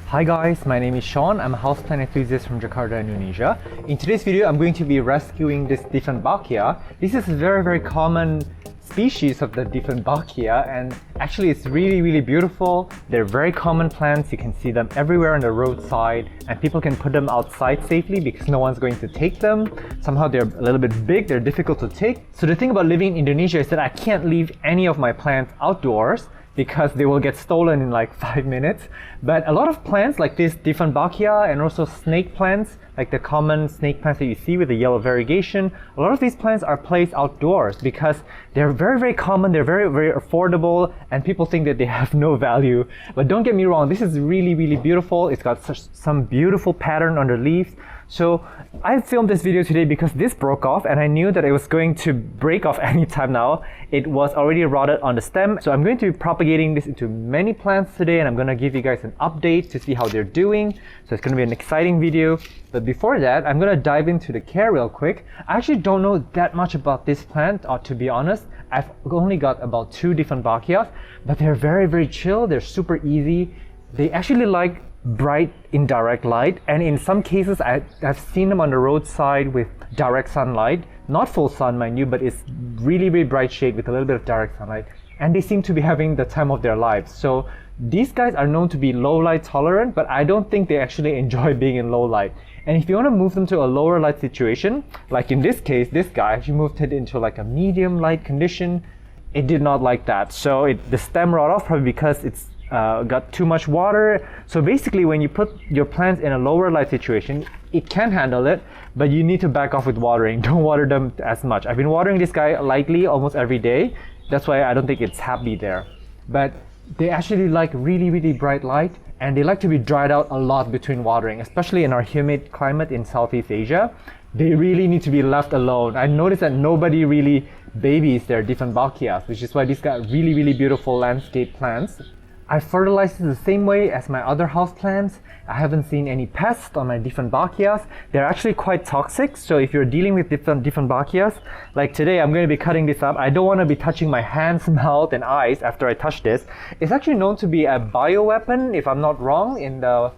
Hi guys, my name is Sean. I'm a houseplant enthusiast from Jakarta, Indonesia. In today's video, I'm going to be rescuing this Dieffenbachia. This is a very common species of the Dieffenbachia, and actually it's really beautiful. They're very common plants. You can see them everywhere on the roadside, and people can put them outside safely because no one's going to take them. Somehow they're a little bit big, they're difficult to take. So the thing about living in Indonesia is that I can't leave any of my plants outdoors because they will get stolen in like 5 minutes. But a lot of plants like this Dieffenbachia and also snake plants, like the common snake plants that you see with the yellow variegation, a lot of these plants are placed outdoors because they're very common, they're very affordable, and people think that they have no value. But don't get me wrong, this is really beautiful. It's got some beautiful pattern on the leaves. So I filmed this video today because this broke off and I knew that it was going to break off anytime now. It was already rotted on the stem. So I'm going to be propagating this into many plants today, and I'm going to give you guys an update to see how they're doing. So it's going to be an exciting video. But before that, I'm going to dive into the care real quick. I actually don't know that much about this plant, to be honest. I've only got about 2 Dieffenbachias, but they're very chill. They're super easy. They actually like bright indirect light, and in some cases I've seen them on the roadside with direct sunlight, not full sun mind you, but it's really bright shade with a little bit of direct sunlight, and they seem to be having the time of their lives. So these guys are known to be low light tolerant, but I don't think they actually enjoy being in low light. And if you want to move them to a lower light situation, like in this case, this guy actually moved it into like a medium light condition. It did not like that, so the stem rot off probably because it's got too much water. So basically when you put your plants in a lower light situation, it can handle it, but you need to back off with watering. Don't water them as much. I've been watering this guy lightly almost every day. That's why I don't think it's happy there. But they actually like really bright light, and they like to be dried out a lot between watering, especially in our humid climate in Southeast Asia. They really need to be left alone. I noticed that nobody really babies their Dieffenbachias, which is why these got really beautiful landscape plants. I fertilize it the same way as my other house plants. I haven't seen any pests on my Dieffenbachias. They're actually quite toxic, so if you're dealing with Dieffenbachias, like today I'm going to be cutting this up. I don't want to be touching my hands, mouth and eyes after I touch this. It's actually known to be a bioweapon, if I'm not wrong, in the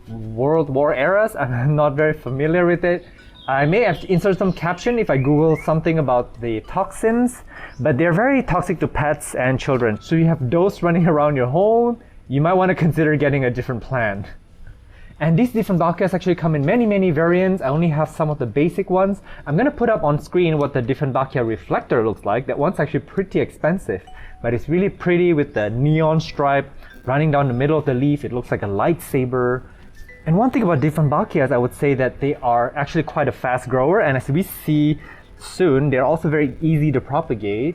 World War eras. I'm not very familiar with it. I may have to insert some caption if I Google something about the toxins, but they're very toxic to pets and children. So you have those running around your home, you might want to consider getting a different plant. And these Dieffenbachias actually come in many variants. I only have some of the basic ones. I'm going to put up on screen what the Dieffenbachia reflector looks like. That one's actually pretty expensive, but it's really pretty with the neon stripe running down the middle of the leaf. It looks like a lightsaber. And one thing about Dieffenbachias, I would say that they are actually quite a fast grower, and as we see soon, they're also very easy to propagate.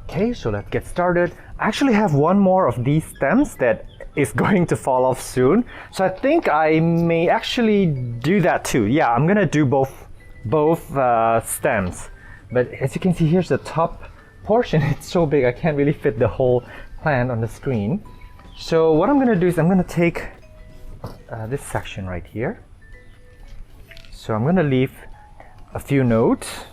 Okay, so let's get started. I actually have one more of these stems that is going to fall off soon, so I think I may actually do that too. Yeah, I'm gonna do both stems. But as you can see, here's the top portion. It's so big I can't really fit the whole plant on the screen. So what I'm going to do is I'm going to take this section right here. So I'm going to leave a few notes.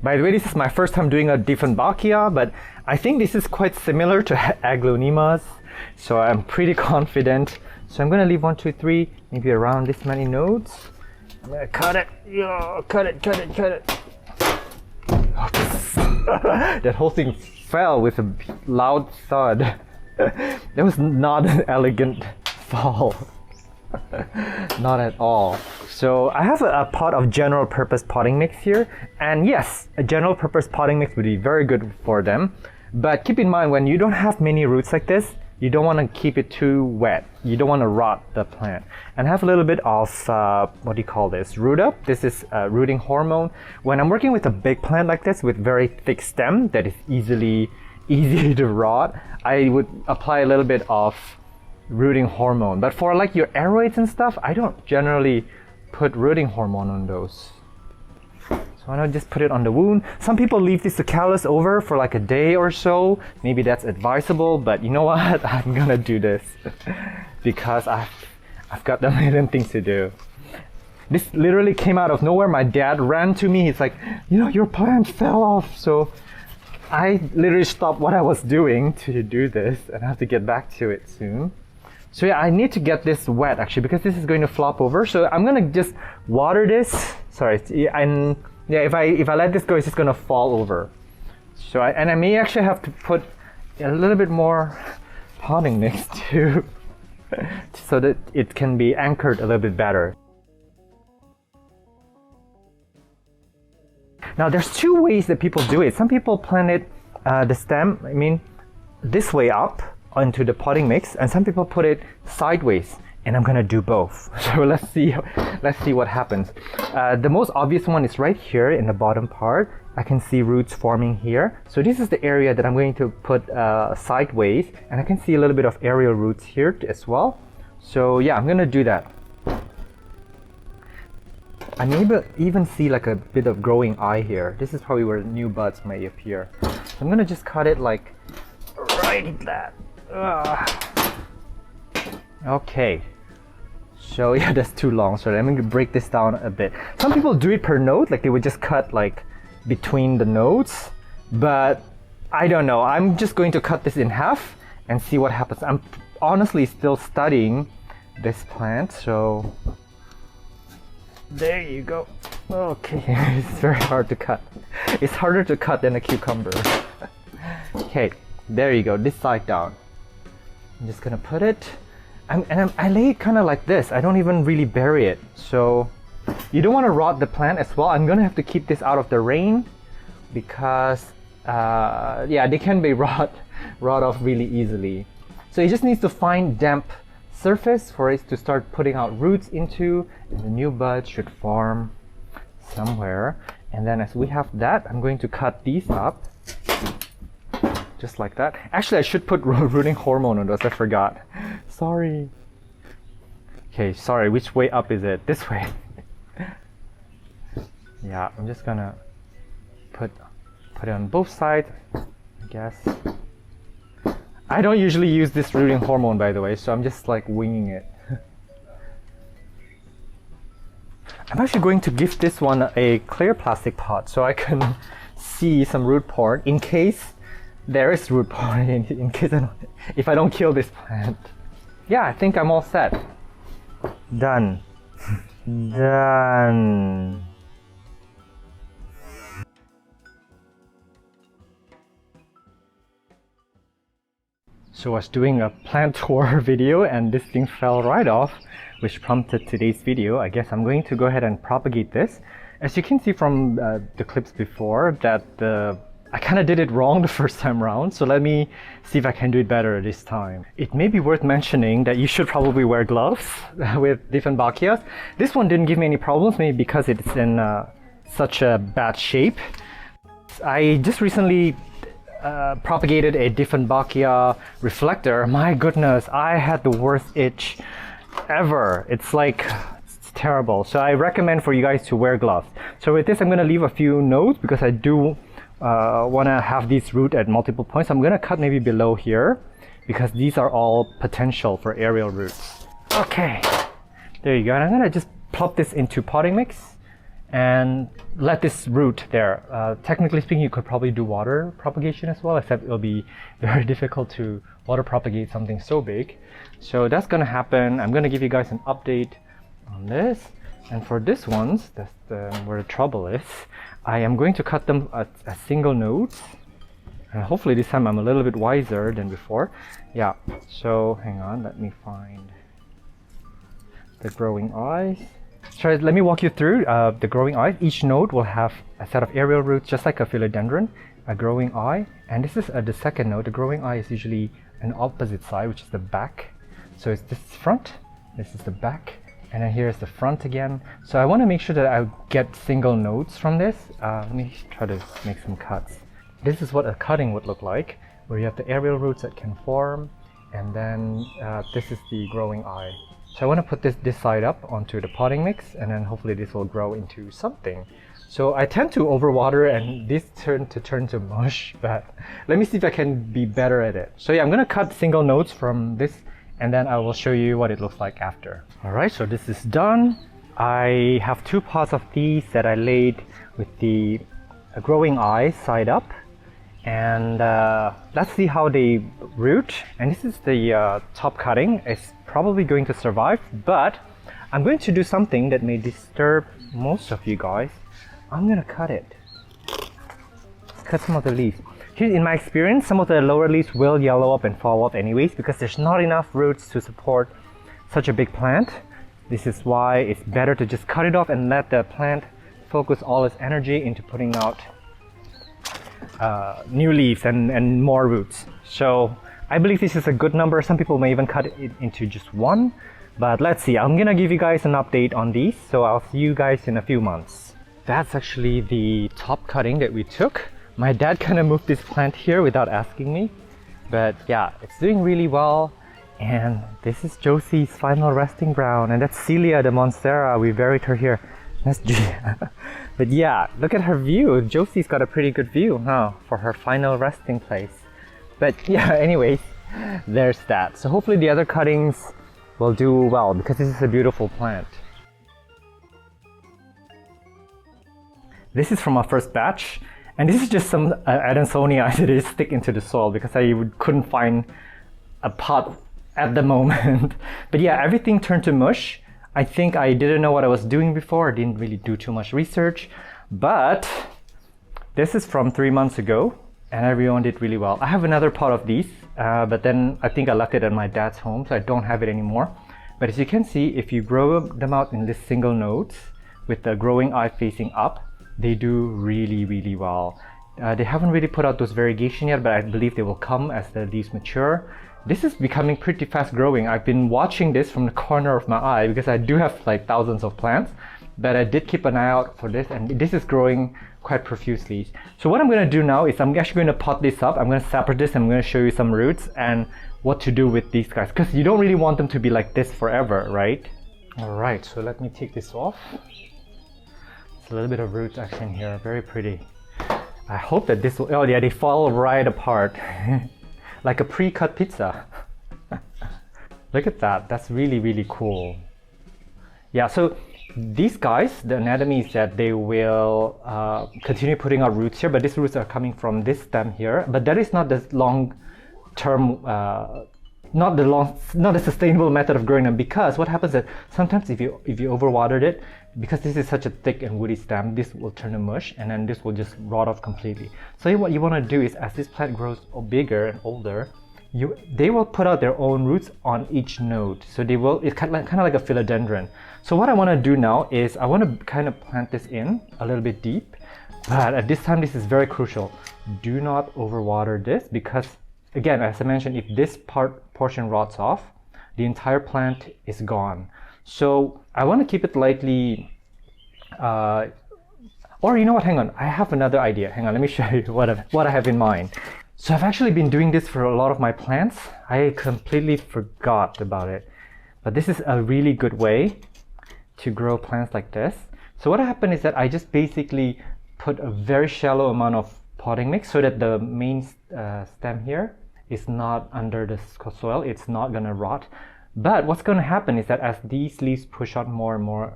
By the way, this is my first time doing a Dieffenbachia, but I think this is quite similar to Aglaonimas, so I'm pretty confident. So I'm going to leave 1, 2, 3, maybe around this many nodes. I'm going to cut it. Cut it. That whole thing fell with a loud thud. That was not an elegant fall. Not at all. So I have a pot of general purpose potting mix here, and yes, a general purpose potting mix would be very good for them. But keep in mind, when you don't have many roots like this, you don't want to keep it too wet. You don't want to rot the plant. And I have a little bit of, what do you call this? Root up. This is rooting hormone. When I'm working with a big plant like this with very thick stem that is easy to rot, I would apply a little bit of rooting hormone. But for like your aeroids and stuff, I don't generally put rooting hormone on those. So why not just put it on the wound? Some people leave this to callus over for like a day or so. Maybe that's advisable, but you know what? I'm gonna do this because I've got a million things to do. This literally came out of nowhere. My dad ran to me. He's like, you know, your plant fell off. So I literally stopped what I was doing to do this, and I have to get back to it soon. So yeah, I need to get this wet actually, because this is going to flop over. So I'm gonna just water this. Sorry, and yeah, if I let this go, it's just gonna fall over. So I may actually have to put a little bit more potting mix too, so that it can be anchored a little bit better. Now there's two ways that people do it. Some people plant it, the stem, this way up onto the potting mix, and some people put it sideways, and I'm gonna do both. So let's see what happens. The most obvious one is right here in the bottom part. I can see roots forming here. So this is the area that I'm going to put sideways, and I can see a little bit of aerial roots here as well. So yeah, I'm gonna do that. I may even see like a bit of growing eye here. This is probably where new buds may appear. So I'm gonna just cut it like right at that. Okay. So yeah, that's too long. So I'm going to break this down a bit. Some people do it per node, like they would just cut like between the nodes, but I don't know. I'm just going to cut this in half and see what happens. I'm honestly still studying this plant, so there you go. Okay, it's very hard to cut. It's harder to cut than a cucumber. Okay, there you go, this side down. I'm just gonna put it, I lay it kind of like this. I don't even really bury it. So you don't want to rot the plant as well. I'm gonna have to keep this out of the rain because yeah, they can be rot off really easily. So it just needs to find damp surface for it to start putting out roots into, and the new buds should form somewhere. And then as we have that, I'm going to cut these up just like that. Actually, I should put rooting hormone on those. I forgot. Sorry. Okay, sorry. Which way up is it? This way. Yeah, I'm just gonna put it on both sides, I guess. I don't usually use this rooting hormone, by the way, so I'm just like winging it. I'm actually going to give this one a clear plastic pot so I can see some root port in case there is root port, in case if I don't kill this plant. Yeah, I think I'm all set. Done. Done. So I was doing a plant tour video and this thing fell right off, which prompted today's video. I guess I'm going to go ahead and propagate this. As you can see from the clips before, that I kind of did it wrong the first time around, so let me see if I can do it better this time. It may be worth mentioning that you should probably wear gloves with Dieffenbachias. This one didn't give me any problems, maybe because it's in such a bad shape. I just recently propagated a Dieffenbachia reflector. My goodness, I had the worst itch ever. It's terrible. So I recommend for you guys to wear gloves. So with this, I'm going to leave a few nodes because I do want to have these root at multiple points. I'm going to cut maybe below here because these are all potential for aerial roots. Okay, there you go. And I'm going to just plop this into potting mix and let this root there. Technically speaking, you could probably do water propagation as well, except it'll be very difficult to water propagate something so big. So that's going to happen. I'm going to give you guys an update on this. And for this ones, that's where the trouble is. I am going to cut them at single nodes. And hopefully this time I'm a little bit wiser than before. Yeah, so hang on, let me find the growing eyes. So let me walk you through the growing eyes. Each node will have a set of aerial roots, just like a philodendron, a growing eye. And this is the second node. The growing eye is usually an opposite side, which is the back. So it's this front, this is the back, and then here's the front again. So I want to make sure that I get single nodes from this. Let me try to make some cuts. This is what a cutting would look like, where you have the aerial roots that can form, and then this is the growing eye. So I want to put this side up onto the potting mix, and then hopefully this will grow into something. So I tend to overwater and this turn to mush, but let me see if I can be better at it. So yeah, I'm going to cut single nodes from this, and then I will show you what it looks like after. Alright, so this is done. I have two pots of these that I laid with the growing eye side up. And let's see how they root. And this is the top cutting. It's probably going to survive, but I'm going to do something that may disturb most of you guys. I'm gonna cut it. Cut some of the leaves. Here, in my experience, some of the lower leaves will yellow up and fall off anyways because there's not enough roots to support such a big plant. This is why it's better to just cut it off and let the plant focus all its energy into putting out new leaves and more roots. So I believe this is a good number. Some people may even cut it into just one, but let's see. I'm gonna give you guys an update on these, so I'll see you guys in a few months. That's actually the top cutting that we took. My dad kind of moved this plant here without asking me, but yeah, it's doing really well. And this is Josie's final resting ground, and that's Celia the Monstera. We buried her here. That's but yeah, look at her view. Josie's got a pretty good view, huh, for her final resting place. But yeah, anyways, there's that. So hopefully the other cuttings will do well because this is a beautiful plant. This is from our first batch, and this is just some Adansonia that is stick into the soil because I couldn't find a pot at the moment. But yeah, everything turned to mush. I think I didn't know what I was doing before. I didn't really do too much research, but this is from 3 months ago and everyone did really well. I have another pot of these, but then I think I left it at my dad's home, so I don't have it anymore. But as you can see, if you grow them out in this single nodes with the growing eye facing up, they do really well. They haven't really put out those variegation yet, but I believe they will come as the leaves mature. This is becoming pretty fast growing. I've been watching this from the corner of my eye because I do have like thousands of plants, but I did keep an eye out for this, and this is growing quite profusely. So what I'm going to do now is I'm actually going to pot this up. I'm going to separate this and I'm going to show you some roots and what to do with these guys, because you don't really want them to be like this forever, right? Alright, so let me take this off. It's a little bit of root action here, very pretty. I hope that this will, oh yeah, they fall right apart. Like a pre-cut pizza. Look at that, that's really cool. Yeah, so these guys, the anatomy is that they will continue putting out roots here, but these roots are coming from this stem here, but that is not the long-term, not the sustainable method of growing them, because what happens is that sometimes if you overwatered it, because this is such a thick and woody stem, this will turn to mush and then this will just rot off completely. So what you want to do is, as this plant grows bigger and older, they will put out their own roots on each node. So they will, it's kind of like a philodendron. So what I want to do now is I want to kind of plant this in a little bit deep, but at this time this is very crucial. Do not overwater this because, again, as I mentioned, if this portion rots off, the entire plant is gone. So I want to keep it lightly, or you know what, hang on, I have another idea. Hang on, let me show you what I have in mind. So I've actually been doing this for a lot of my plants. I completely forgot about it. But this is a really good way to grow plants like this. So what happened is that I just basically put a very shallow amount of potting mix so that the main stem here is not under the soil. It's not gonna rot. But what's going to happen is that as these leaves push out more and more,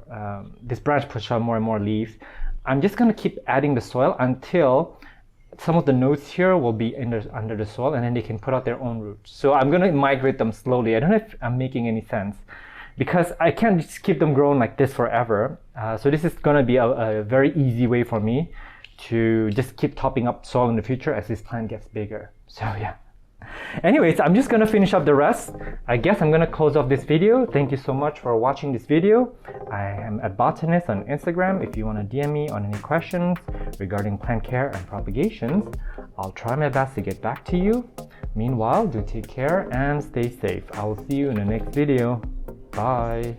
this branch pushes out more and more leaves, I'm just going to keep adding the soil until some of the nodes here will be under the soil, and then they can put out their own roots. So I'm going to migrate them slowly. I don't know if I'm making any sense, because I can't just keep them growing like this forever. So this is going to be a very easy way for me to just keep topping up soil in the future as this plant gets bigger. So yeah. Anyways, I'm just gonna finish up the rest. I guess I'm gonna close off this video. Thank you so much for watching this video. I am at Botanist on Instagram. If you want to DM me on any questions regarding plant care and propagations, I'll try my best to get back to you. Meanwhile, do take care and stay safe. I will see you in the next video. Bye.